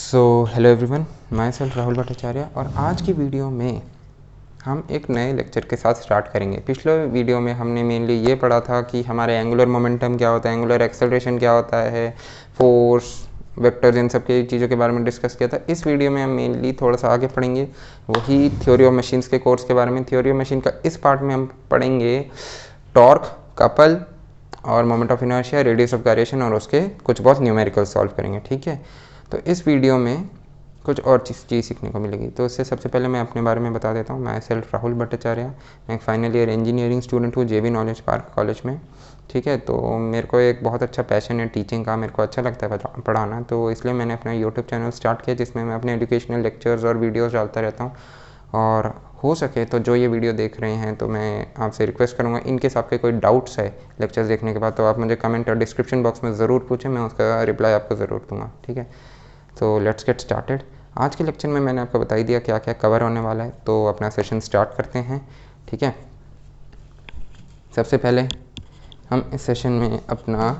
Hello everyone, मैं self Rahul Bhattacharya और आज की वीडियो में हम एक नए लेक्चर के साथ स्टार्ट करेंगे। पिछले वीडियो में हमने मेनली ये पढ़ा था कि हमारे एंगुलर मोमेंटम क्या होता है, एंगुलर एक्सेलरेशन क्या होता है, फोर्स, वेक्टर्स, इन सब की चीज़ों के बारे में डिस्कस किया था। इस वीडियो में हम मेनली थोड़ा सा आगे पढ़ेंगे वही थ्योरी ऑफ मशीन्स के कोर्स के बारे में। थ्योरी ऑफ मशीन का इस पार्ट में हम पढ़ेंगे टॉर्क, कपल और moment of inertia, radius of gyration और उसके कुछ बहुत न्यूमेरिकल सॉल्व करेंगे। ठीक है, तो इस वीडियो में कुछ और चीज़ सीखने को मिलेगी। तो इससे सबसे पहले मैं अपने बारे में बता देता हूँ। मैं सेल्फ राहुल भट्टाचार्य, मैं एक फाइनल ईयर इंजीनियरिंग स्टूडेंट हूँ जेबी नॉलेज पार्क कॉलेज में। ठीक है, तो मेरे को एक बहुत अच्छा पैशन है टीचिंग का, मेरे को अच्छा लगता है पढ़ाना, तो इसलिए मैंने अपना यूट्यूब चैनल स्टार्ट किया जिसमें मैं अपने एजुकेशनल लेक्चर्स और वीडियोज़ डालता रहता हूँ। और हो सके तो जो ये वीडियो देख रहे हैं तो मैं आपसे रिक्वेस्ट करूँगा, इनकेस आपके कोई डाउट्स है लेक्चर्स देखने के बाद तो आप मुझे कमेंट और डिस्क्रिप्शन बॉक्स में ज़रूर पूछें, मैं उसका रिप्लाई आपको ज़रूर दूँगा। ठीक है, तो लेट्स गेट स्टार्टेड। आज के लेक्चर में मैंने आपको बता ही दिया क्या क्या कवर होने वाला है, तो अपना सेशन स्टार्ट करते हैं। ठीक है, सबसे पहले हम इस सेशन में अपना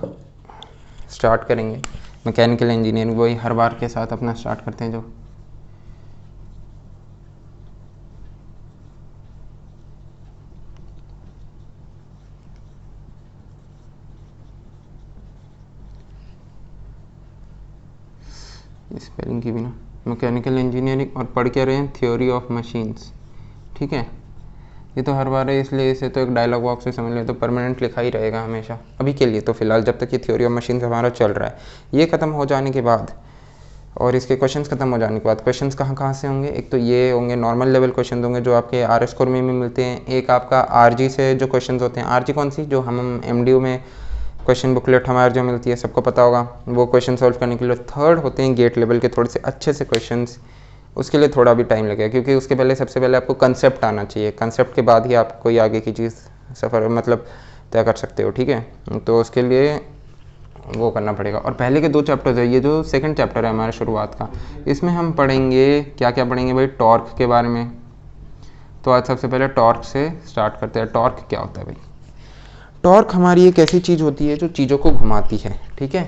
स्टार्ट करेंगे मैकेनिकल इंजीनियरिंग, वही हर बार के साथ अपना स्टार्ट करते हैं जो स्पेलिंग की भी ना, मैकेनिकल इंजीनियरिंग और पढ़ क्या रहे हैं, थ्योरी ऑफ मशीन्स। ठीक है, ये तो हर बार है इसलिए इसे तो एक डायलॉग बॉक्स से समझ लें, तो परमानेंट लिखा ही रहेगा हमेशा अभी के लिए। तो फिलहाल जब तक ये थ्योरी ऑफ मशीन्स हमारा चल रहा है, ये ख़त्म हो जाने के बाद और इसके क्वेश्चंस खत्म हो जाने के बाद क्वेश्चंस कहाँ से होंगे, एक तो ये होंगे नॉर्मल लेवल क्वेश्चन होंगे जो आपके आर एस कोर में मिलते हैं। एक आपका आरजी से जो क्वेश्चंस होते हैं, आरजी कौन सी, जो हम एमडीयू में क्वेश्चन बुकलेट हमारे जो मिलती है सबको पता होगा, वो क्वेश्चन सॉल्व करने के लिए। थर्ड होते हैं गेट लेवल के थोड़े से अच्छे से क्वेश्चंस, उसके लिए थोड़ा भी टाइम लगेगा क्योंकि उसके पहले सबसे पहले आपको कंसेप्ट आना चाहिए, कंसेप्ट के बाद ही आप कोई आगे की चीज़ सफ़र मतलब तय कर सकते हो। ठीक है, तो उसके लिए वो करना पड़ेगा। और पहले के दो चैप्टर्स है, ये जो सेकंड चैप्टर है हमारा शुरुआत का, इसमें हम पढ़ेंगे क्या क्या पढ़ेंगे भाई, टॉर्क के बारे में। तो आज सबसे पहले टॉर्क से स्टार्ट करते हैं। टॉर्क क्या होता है भाई? टॉर्क हमारी एक ऐसी चीज़ होती है जो चीज़ों को घुमाती है। ठीक है,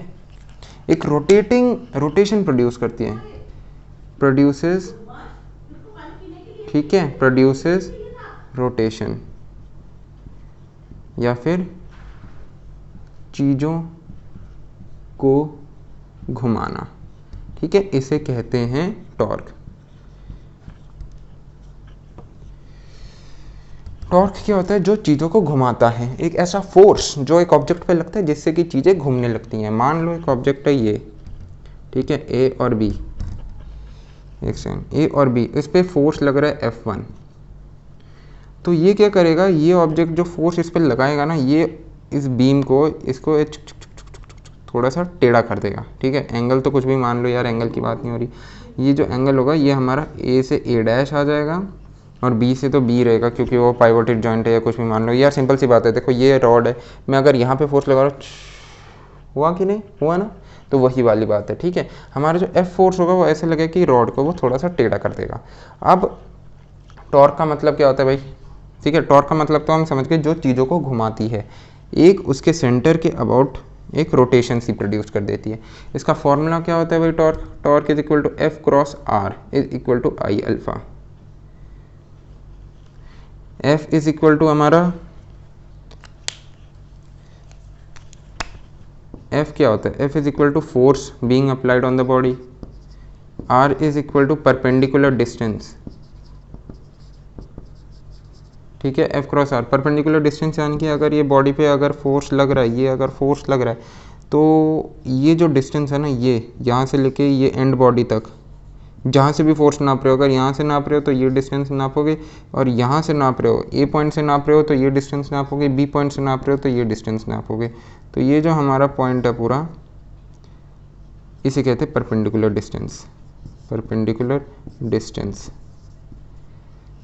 एक रोटेशन प्रोड्यूस करती है, प्रोड्यूसेस, ठीक है, प्रोड्यूसेस रोटेशन या फिर चीज़ों को घुमाना। ठीक है, इसे कहते हैं टॉर्क। टॉर्क क्या होता है? जो चीज़ों को घुमाता है, एक ऐसा फोर्स जो एक ऑब्जेक्ट पे लगता है जिससे कि चीज़ें घूमने लगती हैं। मान लो एक ऑब्जेक्ट है ये, ठीक है, ए और बी, एक सेकंड, ए और बी, इस पे फोर्स लग रहा है F1। तो ये क्या करेगा, ये ऑब्जेक्ट जो फोर्स इस पर लगाएगा ना, ये इस बीम को इसको थोड़ा सा टेढ़ा कर देगा। ठीक है, एंगल तो कुछ भी मान लो यार, एंगल की बात नहीं हो रही। ये जो एंगल होगा ये हमारा ए से ए डैश आ जाएगा और बी से तो बी रहेगा क्योंकि वो पाइवोटेड जॉइंट है या कुछ भी मान लो यार, सिंपल सी बात है। देखो ये रॉड है, मैं अगर यहाँ पे फोर्स लगा रहा हूँ, हुआ कि नहीं हुआ ना, तो वही वाली बात है। ठीक है, हमारा जो एफ फोर्स होगा वो ऐसे लगेगा कि रॉड को वो थोड़ा सा टेढ़ा कर देगा। अब टॉर्क का मतलब क्या होता है भाई? ठीक है, टॉर्क का मतलब तो हम समझ गए, जो चीज़ों को घुमाती है, एक उसके सेंटर के अबाउट एक रोटेशन सी प्रोड्यूस कर देती है। इसका फॉर्मूला क्या होता है भाई? Torque is equal to F cross R is equal to I alpha. F is equal to हमारा, एफ क्या होता है? F is equal to force being applied on the body, R is equal to perpendicular distance. ठीक है, F cross R perpendicular distance, यानी कि अगर ये बॉडी पे अगर फोर्स लग रहा है, ये अगर फोर्स लग रहा है तो ये जो डिस्टेंस है ना, ये यहाँ से लेके ये एंड बॉडी तक, जहाँ से भी फोर्स नाप रहे हो, अगर यहाँ से नाप रहे हो तो ये डिस्टेंस नापोगे, और यहाँ से नाप रहे हो, ए पॉइंट से नाप रहे हो तो ये डिस्टेंस नापोगे, बी पॉइंट से नाप रहे हो तो ये डिस्टेंस नापोगे। तो ये जो हमारा पॉइंट है पूरा, इसे कहते हैं परपेंडिकुलर डिस्टेंस। परपेंडिकुलर डिस्टेंस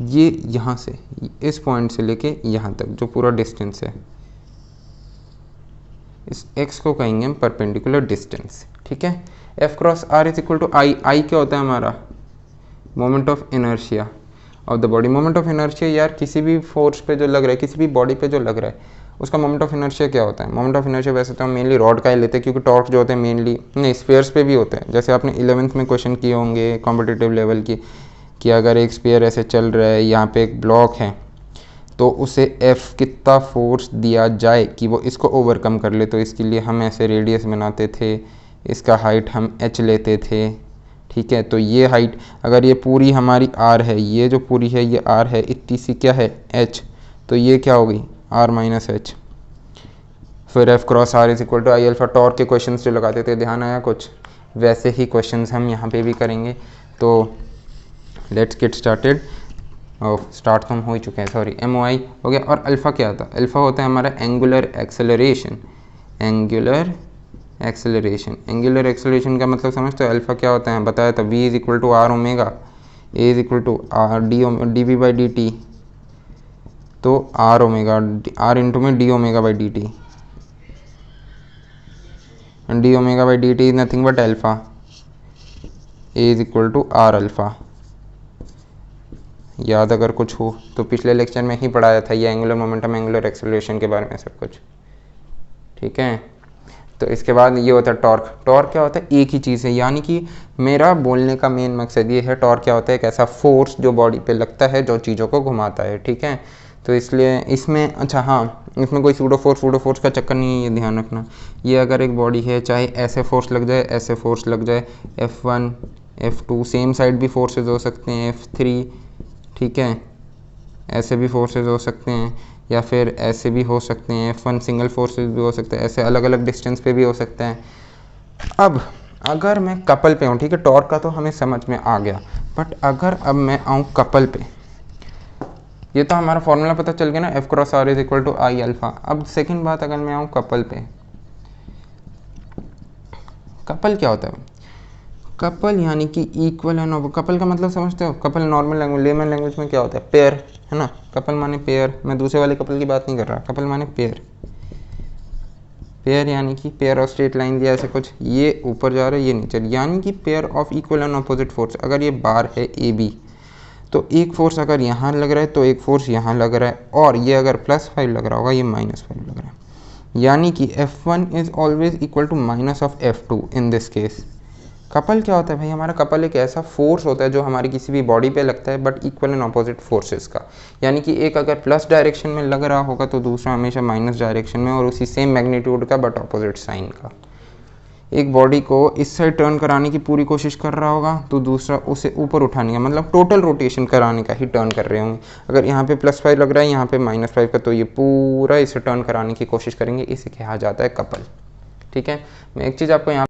ये यहाँ से, इस पॉइंट से लेके यहाँ तक जो पूरा डिस्टेंस है, इस x को कहेंगे हम परपेंडिकुलर डिस्टेंस। ठीक है, F cross R is equal to I. I क्या होता है हमारा? Moment of inertia of the body. Moment of inertia यार किसी भी फोर्स पे जो लग रहा है, किसी भी बॉडी पे जो लग रहा है, उसका मोमेंट ऑफ इनर्शिया क्या होता है? मोमेंट ऑफ इनर्शिया वैसे तो हम मेनली रॉड का ही लेते हैं, क्योंकि टॉर्क जो होते हैं मेनली नहीं स्फीयर्स पे भी होते हैं। जैसे आपने 11th में क्वेश्चन किए होंगे कॉम्पिटिटिव लेवल की, कि अगर एक स्फीयर ऐसे चल रहा है, यहाँ पे एक ब्लॉक है, तो उसे F कितना फोर्स दिया जाए कि वो इसको ओवरकम कर ले। तो इसके लिए हम ऐसे रेडियस बनाते थे, इसका हाइट हम h लेते थे, ठीक है। तो ये हाइट अगर ये पूरी हमारी r है, ये जो पूरी है ये r है, इतनी सी क्या है h, तो ये क्या होगी r माइनस एच। फिर F cross R is equal to I alpha. Torque के क्वेश्चन जो लगाते थे, ध्यान आया कुछ? वैसे ही क्वेश्चन हम यहाँ पे भी करेंगे। तो लेट्स गेट स्टार्टेड। स्टार्ट तो हम हो ही चुके हैं, सॉरी, MOI हो गया। और अल्फ़ा क्या था? अल्फ़ा होता है हमारा angular acceleration. Angular acceleration, angular acceleration का मतलब समझते हो? अल्फ़ा क्या होता है बताया था, V is equal to R omega, A is equal to R D V by D T. तो आर ओमेगा आर इंटू में D omega by D T, D omega by D T is nothing but alpha, A is equal to R alpha. याद अगर कुछ हो तो पिछले lecture में ही पढ़ाया था ये एंगुलर मोमेंटम एंगुलर एक्सेलरेशन के बारे में सब कुछ, ठीक है। तो इसके बाद ये होता है टॉर्क। टॉर्क क्या होता है? एक ही चीज़ है, यानी कि मेरा बोलने का मेन मकसद ये है, टॉर्क क्या होता है? एक ऐसा फोर्स जो बॉडी पे लगता है, जो चीज़ों को घुमाता है, ठीक है। तो इसलिए इसमें अच्छा हाँ, इसमें कोई सूडो फोर्स का चक्कर नहीं है, ये ध्यान रखना। ये अगर एक बॉडी है, चाहे ऐसे फोर्स लग जाए, ऐसे फोर्स लग जाए, F1 F2 सेम साइड भी फोर्सेज हो सकते हैं, F3, ठीक है, ऐसे भी फोर्सेज हो सकते हैं, या फिर ऐसे भी हो सकते हैं, F1 सिंगल फोर्सेज भी हो सकते हैं, ऐसे अलग अलग डिस्टेंस पे भी हो सकते हैं। अब अगर मैं कपल पे हूँ, ठीक है, टॉर्क का तो हमें समझ में आ गया, बट अगर अब मैं आऊँ कपल पे, ये तो हमारा फॉर्मूला पता चल गया ना, F cross R is equal to I alpha. अब सेकेंड बात, अगर मैं आऊँ कपल पे, कपल क्या होता है? कपल यानी कि इक्वल एंड ऑपोजिट। कपल का मतलब समझते हो? Couple normal language, layman language में क्या होता है? पेयर, है ना। कपल माने पेयर, मैं दूसरे वाले कपल की बात नहीं कर रहा, कपल माने पेयर। पेयर यानी कि पेयर ऑफ स्ट्रेट लाइन दिया ऐसे कुछ, ये ऊपर जा रहा है ये नीचे, यानी कि pair of equal and opposite force. अगर ये बार है AB, तो एक फोर्स अगर यहाँ लग रहा है तो एक फोर्स यहाँ लग रहा है, और ये अगर +5 लग रहा होगा, ये -5 लग रहा है, यानी कि F1 is always equal to minus of F2 in this case. Couple क्या होता है भाई? हमारा कपल एक ऐसा फोर्स होता है जो हमारी किसी भी बॉडी पे लगता है, but equal and opposite forces का। यानी कि एक अगर प्लस डायरेक्शन में लग रहा होगा तो दूसरा हमेशा माइनस डायरेक्शन में, और उसी सेम मैग्नीट्यूड का बट ऑपोजिट साइन का। एक बॉडी को इस साइड टर्न कराने की पूरी कोशिश कर रहा होगा तो दूसरा उसे ऊपर उठाने का, मतलब टोटल रोटेशन कराने का ही टर्न कर रहे होंगे। अगर यहाँ पे +5 लग रहा है, यहाँ पे -5 का, तो ये पूरा इसे टर्न कराने की कोशिश करेंगे। इसे कहा जाता है कपल, ठीक है। मैं एक चीज़ आपको यहाँ,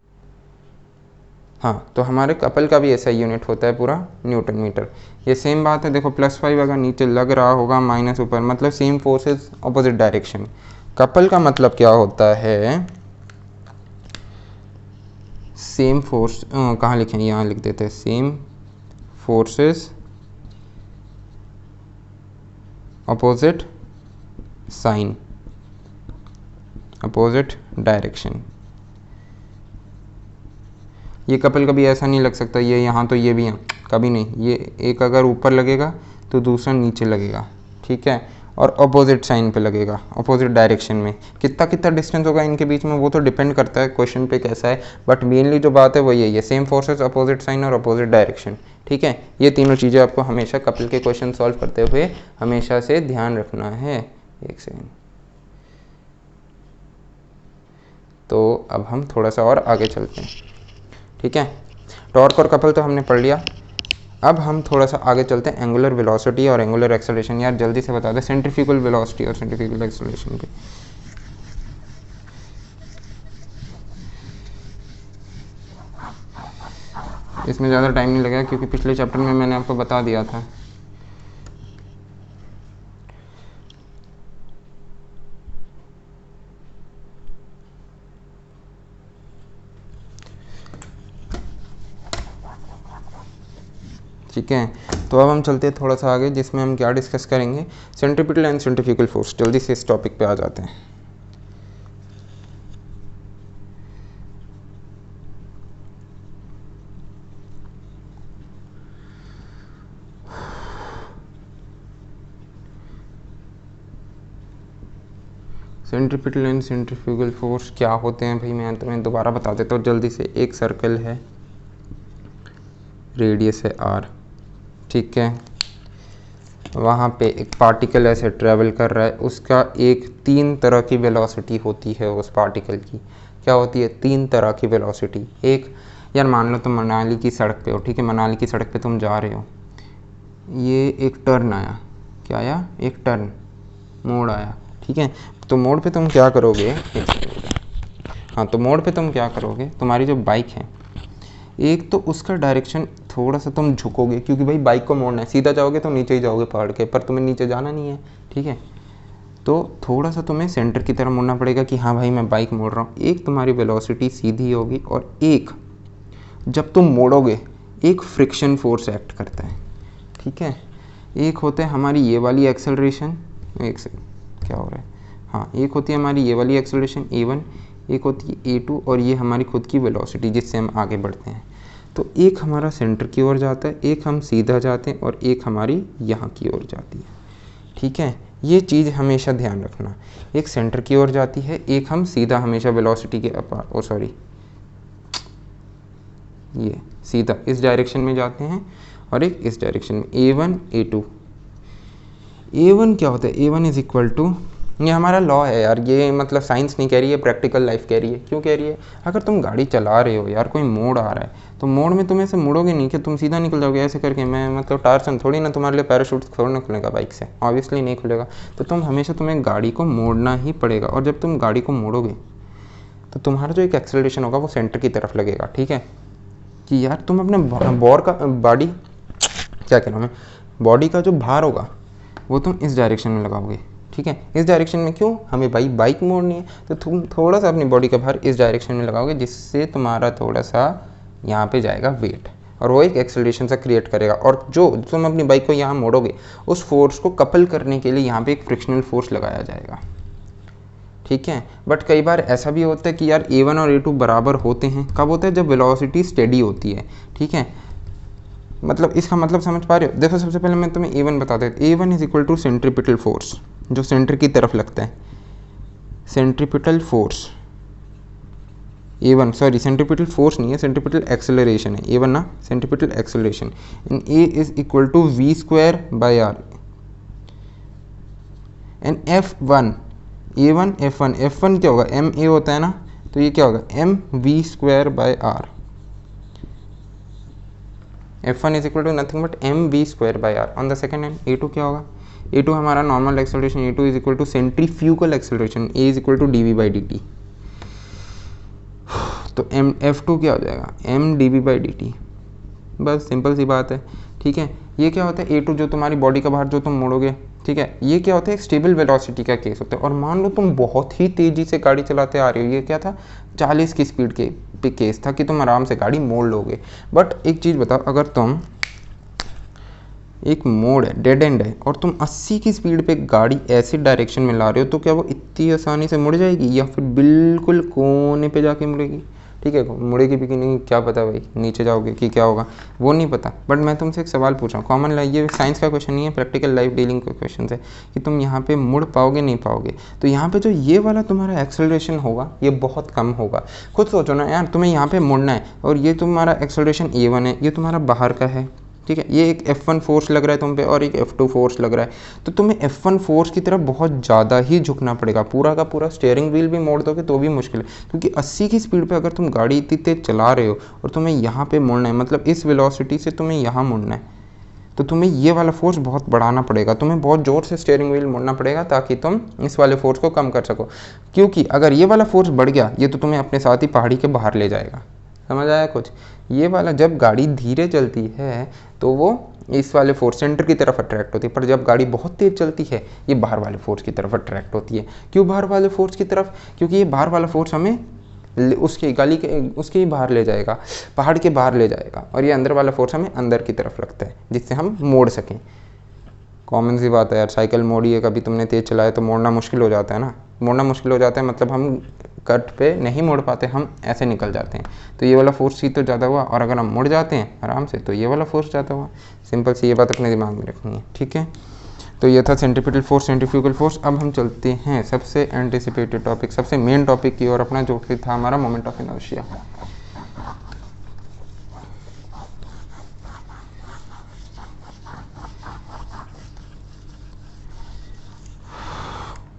हाँ, तो हमारे कपल का भी ऐसा यूनिट होता है पूरा, न्यूटन मीटर। ये सेम बात है, देखो +5 अगर नीचे लग रहा होगा, माइनस ऊपर, मतलब same forces opposite direction. Couple का मतलब क्या होता है? सेम फोर्स, कहाँ लिखें, यहाँ लिख देते हैं, same forces opposite sign, opposite direction. ये कपल कभी ऐसा नहीं लग सकता, ये यहाँ तो ये भी यहाँ, कभी नहीं। ये एक अगर ऊपर लगेगा तो दूसरा नीचे लगेगा, ठीक है, और अपोजिट साइन पे लगेगा, अपोजिट डायरेक्शन में। कितना कितना डिस्टेंस होगा इनके बीच में वो तो डिपेंड करता है क्वेश्चन पे कैसा है, बट मेनली जो बात है वो यही है, सेम फोर्सेस, अपोजिट साइन और अपोजिट डायरेक्शन, ठीक है। ये तीनों चीज़ें आपको हमेशा कपल के क्वेश्चन सॉल्व करते हुए हमेशा से ध्यान रखना है। एक सेकेंड, तो अब हम थोड़ा सा और आगे चलते हैं, ठीक है। टॉर्क और कपल तो हमने पढ़ लिया। अब हम थोड़ा सा आगे चलते हैं एंगुलर वेलोसिटी और एंगुलर एक्सेलरेशन। यार जल्दी से बता दें, सेंट्रीफ्यूगल वेलोसिटी और सेंट्रीफ्यूगल एक्सेलरेशन पे। इसमें ज़्यादा टाइम नहीं लगेगा क्योंकि पिछले चैप्टर में मैंने आपको बता दिया था। ठीक है, तो अब हम चलते हैं थोड़ा सा आगे, जिसमें हम क्या डिस्कस करेंगे, सेंट्रीपिटल एंड सेंट्रीफ्यूगल फोर्स। जल्दी से इस टॉपिक पे आ जाते हैं। सेंट्रीपिटल एंड सेंट्रीफ्यूगल फोर्स क्या होते हैं भाई, मैं तुम्हें दोबारा बता देता हूँ जल्दी से। एक सर्कल है, रेडियस है r, ठीक है, वहाँ पे एक पार्टिकल ऐसे ट्रैवल कर रहा है, उसका एक 3 तरह की वेलोसिटी होती है उस पार्टिकल की। क्या होती है? 3 तरह की वेलोसिटी। एक, यार मान लो तुम मनाली की सड़क पे हो, ठीक है, मनाली की सड़क पे तुम जा रहे हो, ये एक टर्न आया, क्या आया? एक टर्न, मोड़ आया, ठीक है। तो मोड़ पे तुम क्या करोगे? हाँ, तो मोड़ पे तुम क्या करोगे? तुम्हारी जो बाइक है, एक तो उसका डायरेक्शन थोड़ा सा तुम झुकोगे, क्योंकि भाई बाइक को मोड़ना है, सीधा जाओगे तो नीचे ही जाओगे पहाड़ के, पर तुम्हें नीचे जाना नहीं है, ठीक है। तो थोड़ा सा तुम्हें सेंटर की तरफ मुड़ना पड़ेगा कि हाँ भाई मैं बाइक मोड़ रहा हूँ। एक तुम्हारी वेलोसिटी सीधी होगी, और एक जब तुम मोड़ोगे एक फ्रिक्शन फोर्स एक्ट करता है, ठीक है। एक होता है हमारी ये वाली एक्सेलरेशन, एक से क्या हो रहा है, हाँ, एक होती है हमारी ये वाली एक्सेलरेशन a1, एक होती है a2, और ये हमारी खुद की वेलोसिटी जिससे हम आगे बढ़ते हैं। तो एक हमारा सेंटर की ओर जाता है, एक हम सीधा जाते हैं, और एक हमारी यहाँ की ओर जाती है, ठीक है। ये चीज़ हमेशा ध्यान रखना, एक सेंटर की ओर जाती है, एक हम सीधा हमेशा वेलोसिटी के ये सीधा इस डायरेक्शन में जाते हैं, और एक इस डायरेक्शन में, a1 a2। a1 क्या होता है? a1 इज इक्वल टू, ये हमारा लॉ है यार, ये मतलब साइंस नहीं कह रही है, प्रैक्टिकल लाइफ कह रही है। क्यों कह रही है? अगर तुम गाड़ी चला रहे हो यार, कोई मोड़ आ रहा है, तो मोड़ में तुम ऐसे मुड़ोगे नहीं कि तुम सीधा निकल जाओगे ऐसे करके। मैं मतलब टार्सन थोड़ी ना, तुम्हारे लिए पैराशूट थोड़ी ना खुलेगा बाइक से, ऑब्वियसली नहीं खुलेगा। तो तुम हमेशा तुम्हें गाड़ी को मोड़ना ही पड़ेगा, और जब तुम गाड़ी को मोड़ोगे तो तुम्हारा जो एक एक्सेलरेशन होगा वो सेंटर की तरफ लगेगा, ठीक है। कि यार तुम अपने बॉडी का जो भार होगा वो तुम इस डायरेक्शन में लगाओगे, ठीक है। इस डायरेक्शन में क्यों? हमें भाई बाइक मोड़नी है, तो तुम थोड़ा सा अपनी बॉडी का भार इस डायरेक्शन में लगाओगे, जिससे तुम्हारा थोड़ा सा यहाँ पे जाएगा वेट, और वो एक एक्सेलरेशन सा क्रिएट करेगा। और जो तुम अपनी बाइक को यहाँ मोड़ोगे, उस फोर्स को कपल करने के लिए यहाँ पे एक फ्रिक्शनल फोर्स लगाया जाएगा, ठीक है। बट कई बार ऐसा भी होता है कि यार a1 और a2 बराबर होते हैं। कब होता है? जब वेलोसिटी स्टेडी होती है, ठीक है। मतलब इसका मतलब समझ पा रहे हो? देखो, सबसे पहले मैं तुम्हें a1 बता देता हूँ। a1 is equal to centripetal force, जो सेंटर की तरफ लगता है, centripetal force a1, sorry centripetal force नहीं है, सेंट्रीपिटल एक्सेलरेशन है a1 ना, centripetal acceleration in a is equal to v square by r and f1 a1 f1 क्या होगा? m a होता है ना, तो ये क्या होगा? m v square by r। f1 is equal to nothing but m v square by r। On the second hand a2 क्या होगा? a2 हमारा normal acceleration, a2 is equal to centrifugal acceleration, a is equal to dv by dt। तो f2 क्या हो जाएगा? m dv by dt। बस simple सी बात है, ठीक है। ये क्या होता है? a2 जो तुम्हारी बॉडी का भार जो तुम मोड़ोगे, ठीक है, ये क्या होता है? एक स्टेबल वेलोसिटी का केस होता है। और मान लो तुम बहुत ही तेज़ी से गाड़ी चलाते आ रहे हो, ये क्या था? 40 की स्पीड के पे केस था कि तुम आराम से गाड़ी मोड़ लोगे। बट एक चीज़ बताओ, अगर तुम एक मोड़ है, डेड एंड है, और तुम 80 की स्पीड पे गाड़ी ऐसे डायरेक्शन में ला रहे हो, तो क्या वो इतनी आसानी से मुड़ जाएगी, या फिर बिल्कुल कोने पे जाके मुड़ेगी? ठीक है, मुड़ेगी भी कि नहीं क्या पता भाई, नीचे जाओगे कि क्या होगा वो नहीं पता। बट मैं तुमसे एक सवाल पूछ रहा हूँ, कॉमन लाइफ, ये साइंस का क्वेश्चन नहीं है, प्रैक्टिकल लाइफ डीलिंग का क्वेश्चन है कि तुम यहाँ पे मुड़ पाओगे नहीं पाओगे। तो यहाँ पे जो ये वाला तुम्हारा एक्सेलरेशन होगा ये बहुत कम होगा। खुद सोचो ना यार, तुम्हें यहाँ पे मुड़ना है और ये तुम्हारा एक्सेलरेशन a1 है, ये तुम्हारा बाहर का है, ठीक है, ये एक F1 फोर्स लग रहा है तुम पे और एक F2 फोर्स लग रहा है, तो तुम्हें F1 फोर्स की तरफ बहुत ज़्यादा ही झुकना पड़ेगा। पूरा का पूरा स्टीयरिंग व्हील भी मोड़ दोगे तो भी मुश्किल है, क्योंकि 80 की स्पीड पे अगर तुम गाड़ी इतनी तेज चला रहे हो और तुम्हें यहाँ पे मुड़ना है, मतलब इस वेलोसिटी से तुम्हें यहाँ मुड़ना है, तो तुम्हें ये वाला फोर्स बहुत बढ़ाना पड़ेगा, तुम्हें बहुत ज़ोर से स्टीयरिंग व्हील मोड़ना पड़ेगा ताकि तुम इस वाले फोर्स को कम कर सको। क्योंकि अगर ये वाला फोर्स बढ़ गया, ये तो तुम्हें अपने साथ ही पहाड़ी के बाहर ले जाएगा। समझ आया कुछ? ये वाला जब गाड़ी धीरे चलती है तो वो इस वाले फोर्स सेंटर की तरफ अट्रैक्ट होती है, पर जब गाड़ी बहुत तेज़ चलती है ये बाहर वाले फोर्स की तरफ अट्रैक्ट होती है। क्यों बाहर वाले फोर्स की तरफ? क्योंकि ये बाहर वाला फोर्स हमें उसके गाड़ी के उसके ही बाहर ले जाएगा, पहाड़ के बाहर ले जाएगा, और ये अंदर वाला फोर्स हमें अंदर की तरफ रखता है जिससे हम मोड़ सकें। कॉमन सी बात है यार, साइकिल मोड़ी है, कभी तुमने तेज़ चलाया तो मोड़ना मुश्किल हो जाता है ना, मोड़ना मुश्किल हो जाता है मतलब हम कट पे नहीं मोड़ पाते, हम ऐसे निकल जाते हैं। तो ये वाला फोर्स ही तो ज़्यादा हुआ, और अगर हम मुड़ जाते हैं आराम से तो ये वाला फोर्स ज़्यादा हुआ। सिंपल सी ये बात अपने दिमाग में रखनी है, ठीक है। तो ये था सेंट्रीपिटल फोर्स, सेंट्रीफ्यूगल फोर्स। अब हम चलते हैं सबसे एंटिसिपेटेड टॉपिक, सबसे मेन टॉपिक की ओर अपना, जो कि था हमारा मोमेंट ऑफ इनर्शिया।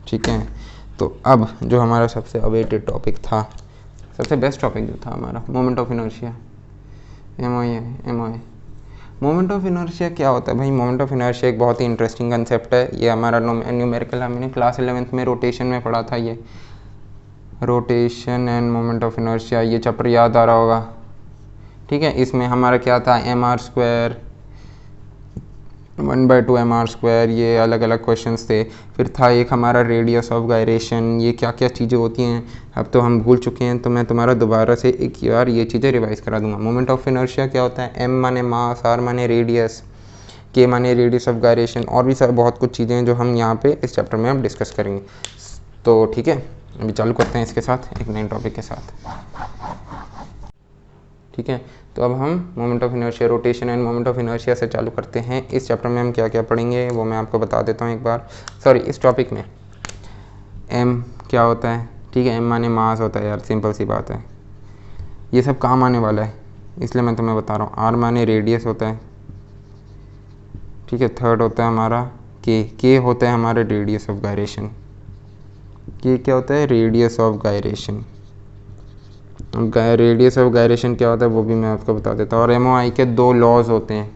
ठीक है, तो अब जो हमारा सबसे अवेटेड टॉपिक था, सबसे बेस्ट टॉपिक जो था हमारा, moment of inertia, MOA. Moment of inertia क्या होता है भाई? मोमेंट ऑफ इनर्शिया एक बहुत ही इंटरेस्टिंग कंसेप्ट है। ये हमारा न्यूमेरिकल हमने क्लास 11th में रोटेशन में पढ़ा था। ये rotation and moment of inertia, ये चैप्टर याद आ रहा होगा। ठीक है, इसमें हमारा क्या था, mr², 1/2 mr², ये अलग अलग क्वेश्चंस थे। फिर था एक हमारा रेडियस ऑफ गायरेशन, ये क्या क्या चीज़ें होती हैं अब तो हम भूल चुके हैं, तो मैं तुम्हारा दोबारा से एक बार ये चीज़ें रिवाइज करा दूंगा। मोमेंट ऑफ इनर्शिया क्या होता है? m माने मास, r माने रेडियस, k माने रेडियस ऑफ गायरेशन, और भी सब बहुत कुछ चीज़ें हैं जो हम यहाँ पे इस चैप्टर में अब डिस्कस करेंगे। तो ठीक है, अभी चालू करते हैं इसके साथ, एक नए टॉपिक के साथ। ठीक है, तो अब हम moment of inertia, rotation and moment of inertia से चालू करते हैं। इस चैप्टर में हम क्या क्या पढ़ेंगे वो मैं आपको बता देता हूँ एक बार। सॉरी, इस टॉपिक में m क्या होता है? ठीक है, m माने मास होता है यार, सिंपल सी बात है, ये सब काम आने वाला है इसलिए मैं तुम्हें बता रहा हूँ। r माने रेडियस होता है। ठीक है, थर्ड होता है हमारा k होता है हमारा रेडियस ऑफ गायरेशन। k क्या होता है? Radius of gyration. Radius of gyration क्या होता है वो भी मैं आपको बता देता हूँ। और एमओआई के 2 लॉज होते हैं,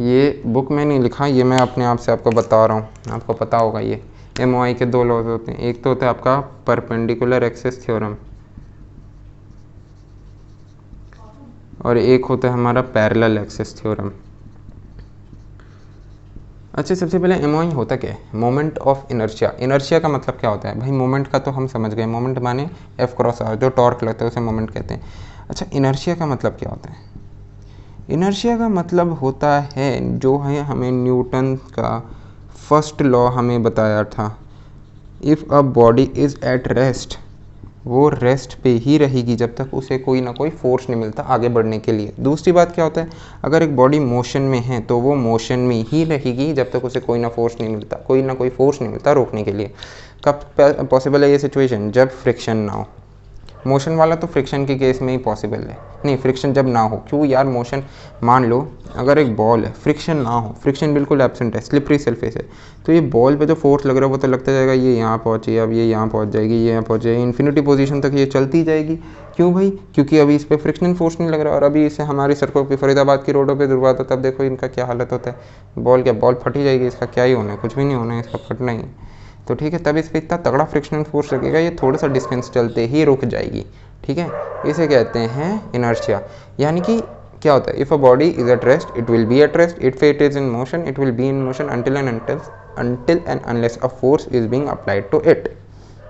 ये बुक में नहीं लिखा, ये मैं अपने आप से आपको बता रहा हूँ, आपको पता होगा। ये एमओआई के 2 लॉज होते हैं, एक तो होता है आपका परपेंडिकुलर एक्सिस थ्योरम, और एक होता है हमारा पैरेलल एक्सिस थ्योरम। अच्छा, सबसे पहले एमओआई होता क्या है? Moment of inertia. इनर्शिया का मतलब क्या होता है भाई? मोमेंट का तो हम समझ गए, मोमेंट माने F×r, जो टॉर्क लगता है उसे मोमेंट कहते हैं। अच्छा, इनर्शिया का मतलब क्या होता है? इनर्शिया का मतलब होता है, जो है हमें न्यूटन का फर्स्ट लॉ हमें बताया था, if a body is at rest, वो रेस्ट पे ही रहेगी जब तक उसे कोई ना कोई फोर्स नहीं मिलता आगे बढ़ने के लिए। दूसरी बात क्या होता है, अगर एक बॉडी मोशन में है तो वो मोशन में ही रहेगी जब तक उसे कोई ना फोर्स नहीं मिलता, कोई ना कोई फोर्स नहीं मिलता रोकने के लिए। कब पॉसिबल है ये सिचुएशन? जब फ्रिक्शन ना हो। मोशन वाला तो फ्रिक्शन के केस में ही पॉसिबल है, नहीं फ्रिक्शन जब ना हो। क्यों यार? मोशन, मान लो अगर एक बॉल है, फ्रिक्शन ना हो, फ्रिक्शन बिल्कुल एब्सेंट है, स्लिपरी सरफेस है, तो ये बॉल पे जो फोर्स लग रहा है वो तो लगता जाएगा, ये यहाँ पहुँची, अब ये यहाँ पहुँच जाएगी, ये यहाँ पहुँच जाएगी, इन्फिनिटी पोजीशन तक ये चलती जाएगी। क्यों भाई? क्योंकि अभी इस पर फ्रिक्शनल फोर्स नहीं लग रहा। और अभी इसे हमारी सड़कों पर, फरीदाबाद की रोडों पर दुर्वा, तब देखो इनका क्या हालत होता है। बॉल क्या, बॉल फटी जाएगी, इसका क्या ही होना है? कुछ भी नहीं होना है, इसका फटना ही। तो ठीक है, तब इस पर इतना तगड़ा फ्रिक्शनल फोर्स लगेगा, ये थोड़ा सा डिस्टेंस चलते ही रुक जाएगी। ठीक है, इसे कहते हैं इनर्शिया। यानी कि क्या होता है? If a body is at rest, it will be at rest, if it is in motion, it will be in motion until and unless a force is being applied to it।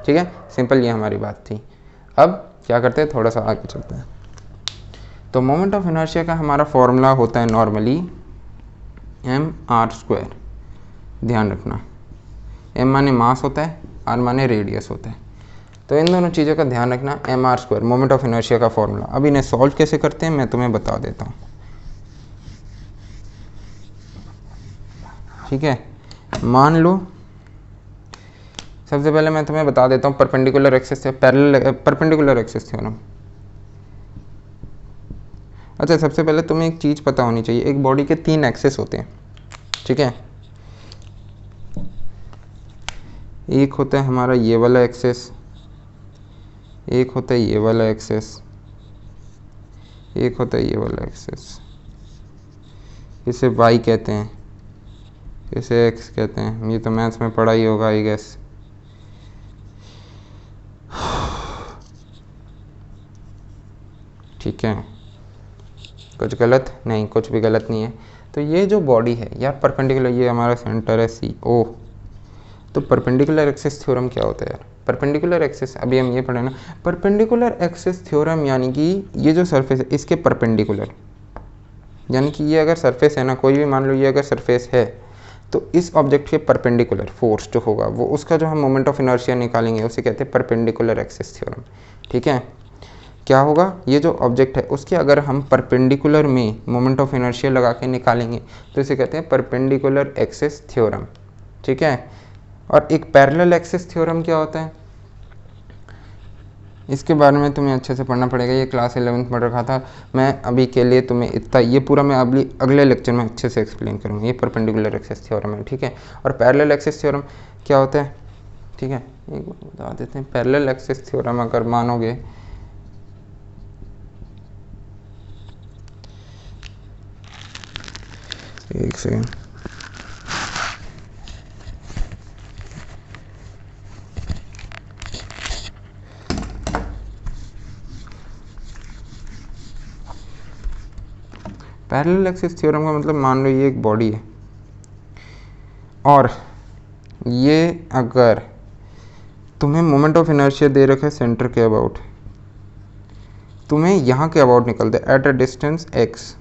ठीक है, simple ये हमारी बात थी। अब क्या करते हैं, थोड़ा सा आगे चलते हैं। तो मोमेंट ऑफ इनर्शिया का हमारा फॉर्मूला होता है नॉर्मली mr²। ध्यान रखना, m माने मास होता है, r माने रेडियस होता है, तो इन दोनों चीज़ों का ध्यान रखना। mr², मोमेंट ऑफ इनर्शिया का फॉर्मूला। अब इन्हें सॉल्व कैसे करते हैं मैं तुम्हें बता देता हूँ। ठीक है, मान लो सबसे पहले मैं तुम्हें बता देता हूँ perpendicular axis, perpendicular axis theorem. अच्छा, सबसे पहले तुम्हें एक चीज़ पता होनी चाहिए, एक बॉडी के 3 एक्सिस होते हैं। ठीक है, एक होता है हमारा ये वाला एक्सिस, एक होता है ये वाला एक्सिस, एक होता है ये वाला एक्सिस। इसे y कहते हैं, इसे x कहते हैं। ये तो मैथ्स में पढ़ा ही होगा आई गेस। ठीक है, कुछ गलत नहीं, कुछ भी गलत नहीं है। तो ये जो बॉडी है यार परपेंडिकुलर, ये हमारा सेंटर है CO। तो परपेंडिकुलर एक्सिस थ्योरम क्या होता है यार? परपेंडिकुलर एक्सिस, अभी हम ये पढ़े ना, परपेंडिकुलर एक्सिस थ्योरम यानी कि ये जो सरफेस है इसके परपेंडिकुलर, यानी कि ये अगर सरफेस है ना, कोई भी मान लो ये अगर सरफेस है, तो इस ऑब्जेक्ट के परपेंडिकुलर फोर्स जो होगा वो, उसका जो हम मोमेंट ऑफ इनर्शिया निकालेंगे उसे कहते हैं परपेंडिकुलर एक्सिस थ्योरम। ठीक है, क्या होगा, ये जो ऑब्जेक्ट है उसके अगर हम परपेंडिकुलर में मोमेंट ऑफ इनर्शिया लगा के निकालेंगे तो इसे कहते हैं परपेंडिकुलर एक्सिस थ्योरम। ठीक है, और एक पैरेलल एक्सिस थ्योरम क्या होता है, इसके बारे में तुम्हें अच्छे से पढ़ना पड़ेगा, ये क्लास 11th में रखा था। मैं अभी के लिए तुम्हें इतना, ये पूरा मैं अगले लेक्चर में अच्छे से एक्सप्लेन करूँगा। ये परपेंडिकुलर एक्सिस थ्योरम है, ठीक है। और पैरेलल एक्सिस थ्योरम क्या होता है, ठीक है, एक बार बता देते हैं। पैरेलल एक्सिस थ्योरम अगर मानोगे, एक सेकेंड, पैरेलल एक्सिस थ्योरम का मतलब मान लो ये एक बॉडी है और ये अगर तुम्हें मोमेंट ऑफ इनर्शिया दे रखा है सेंटर के अबाउट, तुम्हें यहाँ के अबाउट निकलते हैं एट अ डिस्टेंस x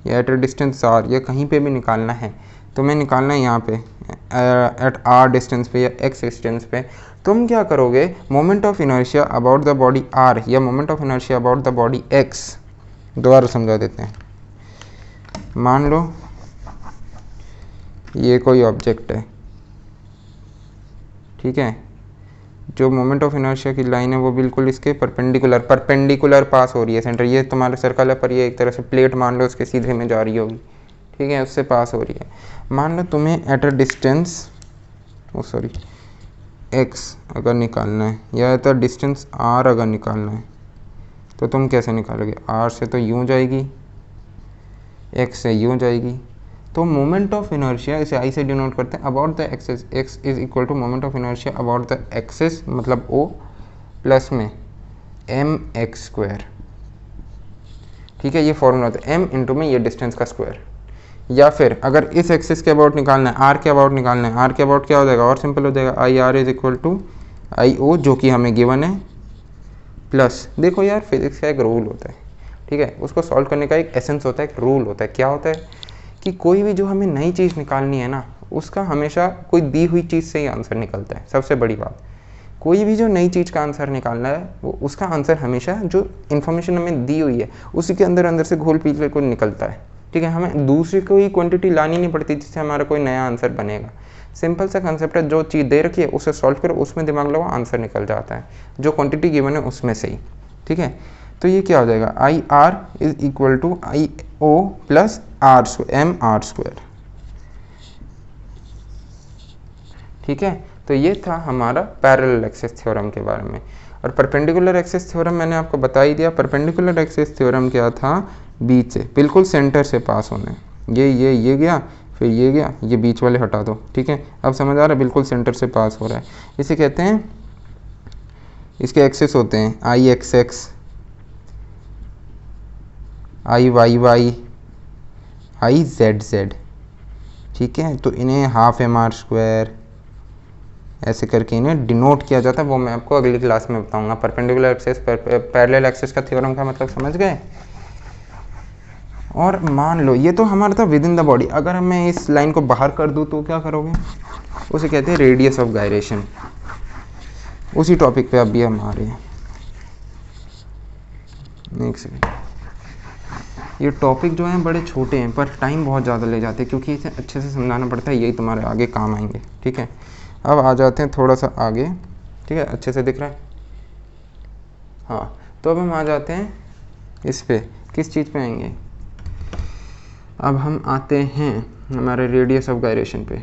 या एट अ डिस्टेंस r या कहीं पे भी निकालना है, तुम्हें निकालना है यहाँ पे एट r डिस्टेंस पे या x डिस्टेंस पे। तुम क्या करोगे, moment of inertia about the body r या moment of inertia about the body x, दोबारा समझा देते हैं। मान लो ये कोई ऑब्जेक्ट है, ठीक है, जो मोमेंट ऑफ इनर्शिया की लाइन है वो बिल्कुल इसके परपेंडिकुलर पास हो रही है सेंटर। ये तुम्हारा सर्कल है पर ये एक तरह से प्लेट मान लो उसके सीधे में जा रही होगी, ठीक है, उससे पास हो रही है। मान लो तुम्हें एट अ डिस्टेंस x अगर निकालना है या एट अ डिस्टेंस r अगर निकालना है तो तुम कैसे निकालोगे, r से तो यूँ जाएगी, x से यूँ जाएगी। तो मोमेंट ऑफ इनर्शिया इसे आई से डिनोट करते हैं, about the axis, x is equal to moment of inertia about the axis मतलब o प्लस में mx²। ठीक है, ये फॉर्मूला होता है, m इंटू में ये डिस्टेंस का स्क्वायर। या फिर अगर इस एक्सिस के अबाउट निकालना है, r के अबाउट निकालना है, r के अबाउट क्या हो जाएगा, और सिंपल हो जाएगा, I R is equal to I O जो कि हमें गिवन है, प्लस, देखो यार फिजिक्स का एक रूल होता है, ठीक है, उसको सॉल्व करने का एक एसेंस होता है, एक रूल होता है। क्या होता है कि कोई भी जो हमें नई चीज़ निकालनी है ना, उसका हमेशा कोई दी हुई चीज़ से ही आंसर निकलता है। सबसे बड़ी बात, कोई भी जो नई चीज़ का आंसर निकालना है वो उसका आंसर हमेशा जो इन्फॉर्मेशन हमें दी हुई है उसी के अंदर अंदर से घोल पील को निकलता है, ठीक है। हमें दूसरी कोई क्वांटिटी लानी नहीं पड़ती जिससे हमारा कोई नया आंसर बनेगा। सिंपल सा कंसेप्ट है, जो चीज़ दे रखी है उसे सॉल्व करो, उसमें दिमाग लगाओ, आंसर निकल जाता है, जो क्वांटिटी गिवन है उसमें से ही, ठीक है। तो ये क्या हो जाएगा, I R is equal to I O plus mr², ठीक है। तो ये था हमारा पैरेलल एक्सिस थ्योरम के बारे में। और परपेंडिकुलर एक्सिस थ्योरम मैंने आपको बता ही दिया। परपेंडिकुलर एक्सिस थ्योरम क्या था, बीच से बिल्कुल सेंटर से पास होना है, ये गया, फिर ये गया, ये बीच वाले हटा दो, ठीक है। अब समझ आ रहा है, बिल्कुल सेंटर से पास हो रहा है। इसे कहते हैं, इसके एक्सिस होते हैं I X X, I Y Y, I Z Z, ठीक है। तो इन्हें हाफ mr² ऐसे करके इन्हें डिनोट किया जाता है, वो मैं आपको अगली क्लास में बताऊंगा। परपेंडिकुलर एक्सिस पैरेलल एक्सिस का थ्योरम का मतलब समझ गए। और मान लो ये तो हमारा था विद इन द बॉडी, अगर मैं इस लाइन को बाहर कर दूं तो क्या करोगे, उसे कहते हैं रेडियस ऑफ गायरेशन। उसी टॉपिक पे अभी हम आ रहे हैं, एक सेकेंड। ये टॉपिक जो हैं बड़े छोटे हैं पर टाइम बहुत ज़्यादा ले जाते हैं क्योंकि इसे अच्छे से समझाना पड़ता है, यही तुम्हारे आगे काम आएंगे, ठीक है। अब आ जाते हैं थोड़ा सा आगे, ठीक है, अच्छे से दिख रहा है, हाँ। तो अब हम आ जाते हैं इस पे, किस चीज़ पे आएंगे, अब हम आते हैं हमारे रेडियस ऑफ गायरेशन पे।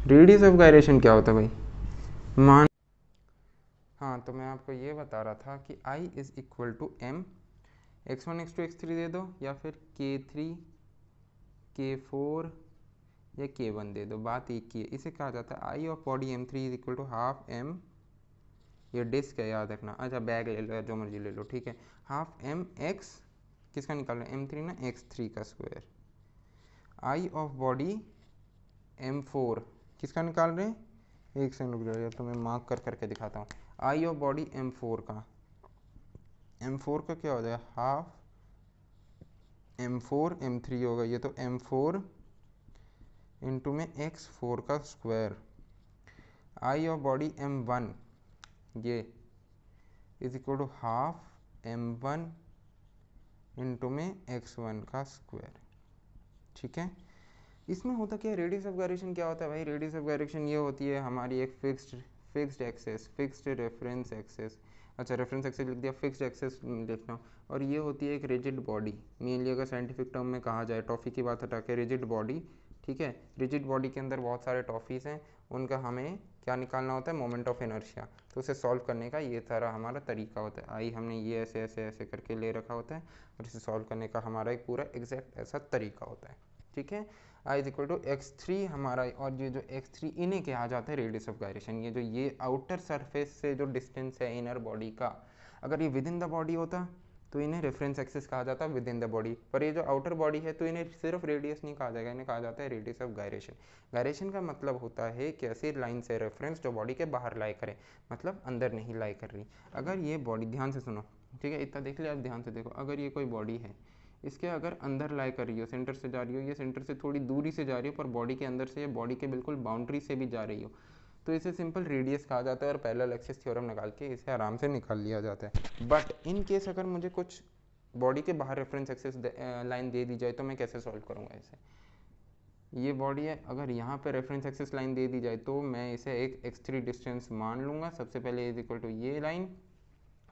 रेडियस ऑफ गायरेशन क्या होता है भाई, मान, हाँ, तो मैं आपको ये बता रहा था कि I is equal to m, x1 x2 x3 दे दो या फिर k3 k4 या k1 दे दो, बात एक ही है। इसे कहा जाता है I of body m3 is equal to half m, ये डिस्क है याद रखना, अच्छा बैग ले लो, जो मर्जी ले लो, ठीक है, हाफ m x किसका निकाल रहे हैं, m3 ना, x3 का square. I of body m4 किसका निकाल रहे हैं, एक सेकंड रुक जाओ यार, तो मैं मार्क कर करके दिखाता हूँ। I ऑफ बॉडी m4 का, m4 का क्या हो जाएगा, हाफ m4 m3 होगा, ये तो m4 इंटू में x4 का square. I of body m1 ये is equal to half m1 into में x1 का स्क्वायर। ठीक है, इसमें होता क्या है, रेडियस ऑफ गायरेशन क्या होता है भाई? रेडियस ऑफ गायरेशन ये होती है हमारी एक fixed axis, fixed reference axis. अच्छा, रेफरेंस एक्सेस लिख दिया, फिक्स्ड एक्सेस लिखना। और ये होती है एक रिजिड बॉडी, मेनली अगर साइंटिफिक टर्म में कहा जाए, टॉफ़ी की बात हटा के रिजिड बॉडी। ठीक है, रिजिड बॉडी के अंदर बहुत सारे टॉफ़ीज़ हैं, उनका हमें क्या निकालना होता है? Moment of inertia. तो उसे सॉल्व करने का ये सारा हमारा तरीका होता है। आई हमने ये ऐसे ऐसे ऐसे करके ले रखा होता है और इसे सॉल्व करने का हमारा एक पूरा एग्जैक्ट ऐसा तरीका होता है। ठीक है, I is equal to x3 हमारा, और ये जो x3 इन्हें कहा जाता है रेडियस ऑफ गायरेशन। ये जो ये आउटर सरफेस से जो डिस्टेंस है इनर बॉडी का, अगर ये विद इन द बॉडी होता तो इन्हें रेफरेंस एक्सिस कहा जाता विद इन द बॉडी। पर ये जो आउटर बॉडी है तो इन्हें सिर्फ रेडियस नहीं कहा जाएगा, इन्हें कहा जाता है रेडियस ऑफ गायरेशन। गायरेशन का मतलब होता है कि ऐसी लाइन से रेफरेंस जो बॉडी के बाहर लाई करे, मतलब अंदर नहीं लाई कर रही। अगर ये बॉडी, ध्यान से सुनो, ठीक है, इतना देख लिया, आप ध्यान से देखो। अगर ये कोई बॉडी है, इसके अगर अंदर लाई कर रही हो, सेंटर से जा रही हो, ये सेंटर से थोड़ी दूरी से जा रही हो, पर बॉडी के अंदर से या बॉडी के बिल्कुल बाउंड्री से भी जा रही हो, तो इसे सिंपल रेडियस कहा जाता है और पैरेलल एक्सिस थ्योरम निकाल के इसे आराम से निकाल लिया जाता है। बट इन केस अगर मुझे कुछ बॉडी के बाहर रेफरेंस एक्सिस लाइन दे दी जाए तो मैं कैसे सॉल्व करूँगा इसे? ये बॉडी है, अगर यहाँ पे रेफरेंस एक्सिस लाइन दे दी जाए तो मैं इसे एक x3 डिस्टेंस मान लूँगा। सबसे पहले इज इक्वल टू ये line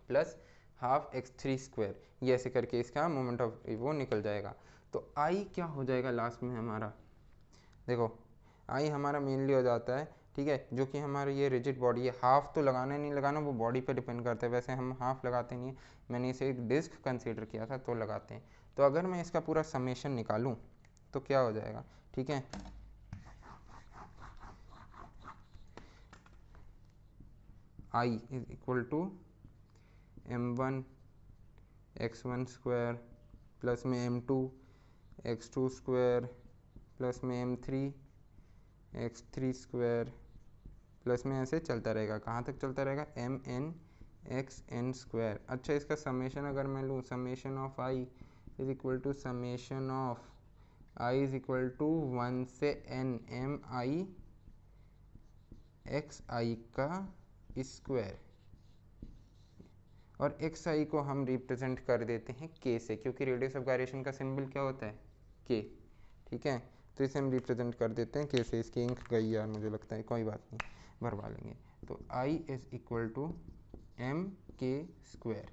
plus half x3 square, ये ऐसे करके इसका मोमेंट ऑफ वो निकल जाएगा। तो आई क्या हो जाएगा लास्ट में हमारा? देखो, आई हमारा मेनली हो जाता है, ठीक है, जो कि हमारा ये रिजिड बॉडी है। हाफ तो लगाना नहीं लगाना वो बॉडी पे डिपेंड करता है, वैसे हम हाफ लगाते नहीं है, मैंने इसे एक डिस्क कंसीडर किया था तो लगाते हैं। तो अगर मैं इसका पूरा समेशन निकालूं तो क्या हो जाएगा? ठीक है, I is equal to m1 x1 square plus में m2 x2 स्क्वायर प्लस में m3 x3 स्क्वायर प्लस में ऐसे चलता रहेगा। कहाँ तक चलता रहेगा? mn xn square. अच्छा, इसका समेशन अगर मैं लूँ, summation of I is equal to summation of I is equal to 1 से n m i x i का स्क्वायर, और एक्स आई को हम रिप्रेजेंट कर देते हैं के से, क्योंकि रेडियस ऑफ गायरेशन का सिंबल क्या होता है? के। ठीक है, तो इसे हम रिप्रेजेंट कर देते हैं के से। इसकी इंक गई यार, मुझे लगता है, कोई बात नहीं, भरवा लेंगे। तो I is equal to M K square,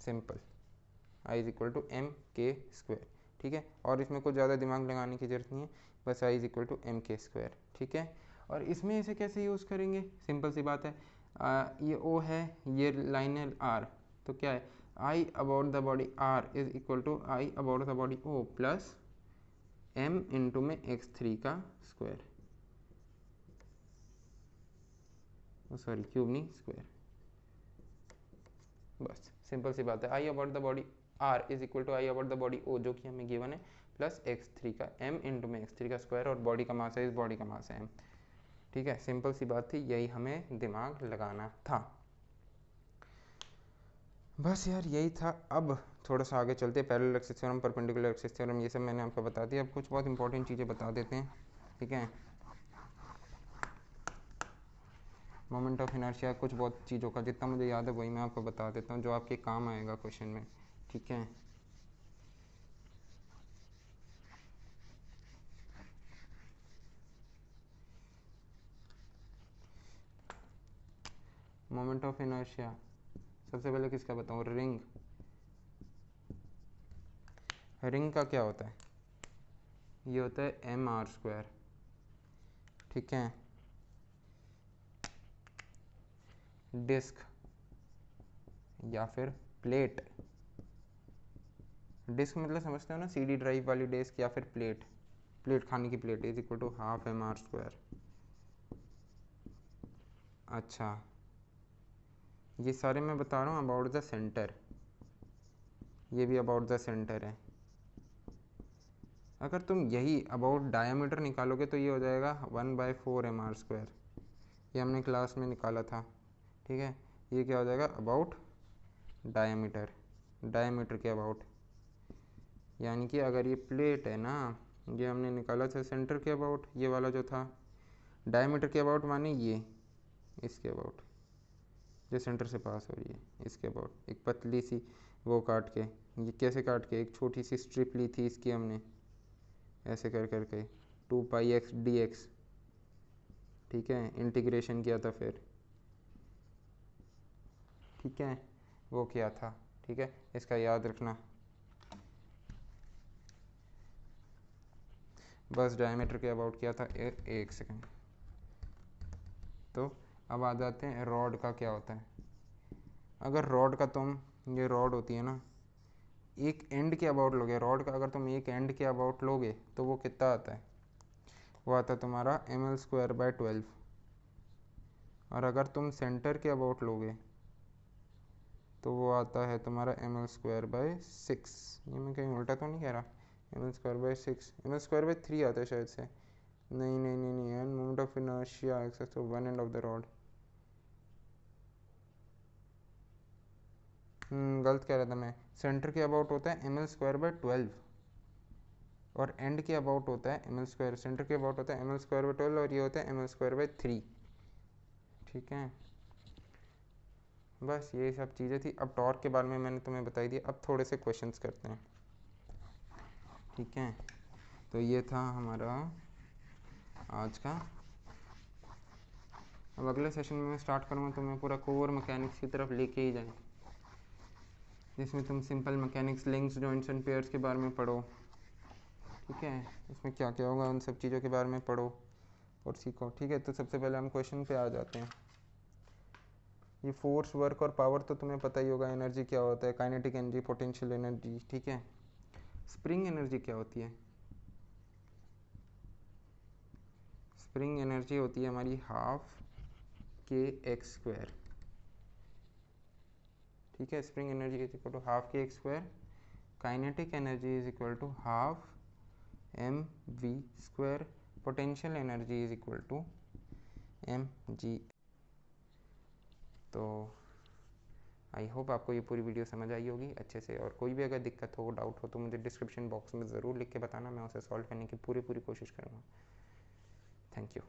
simple, I is equal to M K square. ठीक है, और इसमें कुछ ज़्यादा दिमाग लगाने की जरूरत नहीं है, बस आई is equal to M K square. ठीक है, और इसमें इसे कैसे यूज़ करेंगे? सिंपल सी बात है, ये ओ है, ये लाइन है आर, तो क्या है? I about the body R is equal to I about the body O plus M into में x3 का स्क्वायर, सॉरी क्यूब नहीं, स्क्वायर। बस सिंपल सी बात है, I about the body R is equal to I about the body O, जो कि हमें गिवन है, प्लस x3 का m इंटू में x3 का स्क्वायर, और बॉडी का मास है, इस बॉडी का मास है m। ठीक है, सिंपल सी बात थी, यही हमें दिमाग लगाना था। बस यार यही था। अब थोड़ा सा आगे चलते, parallel axis theorem, perpendicular axis theorem, ये सब मैंने आपको बता दिया। अब कुछ बहुत इंपॉर्टेंट चीज़ें बता देते हैं। ठीक है, मोमेंट ऑफ इनर्शिया, कुछ बहुत चीज़ों का जितना मुझे याद है वही मैं आपको बता देता हूँ, जो आपके काम आएगा क्वेश्चन में। ठीक है, मोमेंट ऑफ इनर्शिया सबसे पहले किसका बताऊँ? रिंग। रिंग का क्या होता है? ये होता है एम आर स्क्वायर। ठीक है, डिस्क या फिर प्लेट, डिस्क मतलब समझते हो ना, सीडी ड्राइव वाली डिस्क, या फिर प्लेट, प्लेट खाने की plate, is equal to half M R square. अच्छा, ये सारे मैं बता रहा हूँ अबाउट द सेंटर, ये भी अबाउट द सेंटर है। अगर तुम यही अबाउट डायामीटर निकालोगे तो ये हो जाएगा 1/4 एम आर स्क्वायर, ये हमने क्लास में निकाला था। ठीक है, ये क्या हो जाएगा? अबाउट डायामीटर, डायामीटर के अबाउट, यानी कि अगर ये प्लेट है ना, ये हमने निकाला था सेंटर के अबाउट, ये वाला जो था, डायमीटर के अबाउट माने ये इसके अबाउट जो सेंटर से पास हो रही है, इसके अबाउट एक पतली सी वो काट के, ये कैसे काट के, एक छोटी सी स्ट्रिप ली थी इसकी हमने, ऐसे कर करके 2πx dx, ठीक है, इंटीग्रेशन किया था फिर, ठीक है, वो किया था, ठीक है, इसका याद रखना। बस डायमीटर के अबाउट किया था। एक सेकंड। तो अब आ जाते हैं रॉड का क्या होता है। अगर रॉड का तुम, ये रॉड होती है ना, एक एंड के अबाउट लोगे, रॉड का अगर तुम एक एंड के अबाउट लोगे तो वो कितना आता है, वो आता है तुम्हारा ml²/12। और अगर तुम सेंटर के अबाउट लोगे तो वो आता है तुम्हारा ml²/6। ये मैं कहीं उल्टा तो नहीं कह रहा, ml²/6, ml²/3 आता है शायद से, नहीं नहीं नहीं नहीं, and moment of inertia axis to one end of the rod, गलत कह रहा था मैं। सेंटर के अबाउट होता है ml²/12 और एंड के अबाउट होता है ml², सेंटर के अबाउट होता है ml²/12 और ये होता है ml²/3, ठीक है। बस यही सब चीज़ें थी। अब टॉर्क के बारे में मैंने तुम्हें बताई दी, अब थोड़े से क्वेश्चंस करते हैं, ठीक है। तो ये था हमारा आज का। अब अगले सेशन में मैं स्टार्ट करूँगा तो मैं पूरा कोर मैकेनिक्स की तरफ लेके ही जाए, जिसमें तुम simple mechanics, links, joints and pairs के बारे में पढ़ो, ठीक है, इसमें क्या क्या होगा उन सब चीज़ों के बारे में पढ़ो और सीखो, ठीक है। तो सबसे पहले हम क्वेश्चन पे आ जाते हैं। ये फोर्स, वर्क और पावर तो तुम्हें पता ही होगा। एनर्जी क्या होता है, काइनेटिक एनर्जी, पोटेंशियल एनर्जी, ठीक है। स्प्रिंग एनर्जी क्या होती है, स्प्रिंग एनर्जी होती है हमारी 12kx², ठीक है। Spring energy is equal to 12kx²। Kinetic energy is equal to 12mv²। Potential energy is equal to mg। तो आई होप आपको ये पूरी वीडियो समझ आई होगी अच्छे से, और कोई भी अगर दिक्कत हो, डाउट हो तो मुझे डिस्क्रिप्शन बॉक्स में ज़रूर लिख के बताना, मैं उसे सॉल्व करने की पूरी कोशिश करूँगा। Thank you.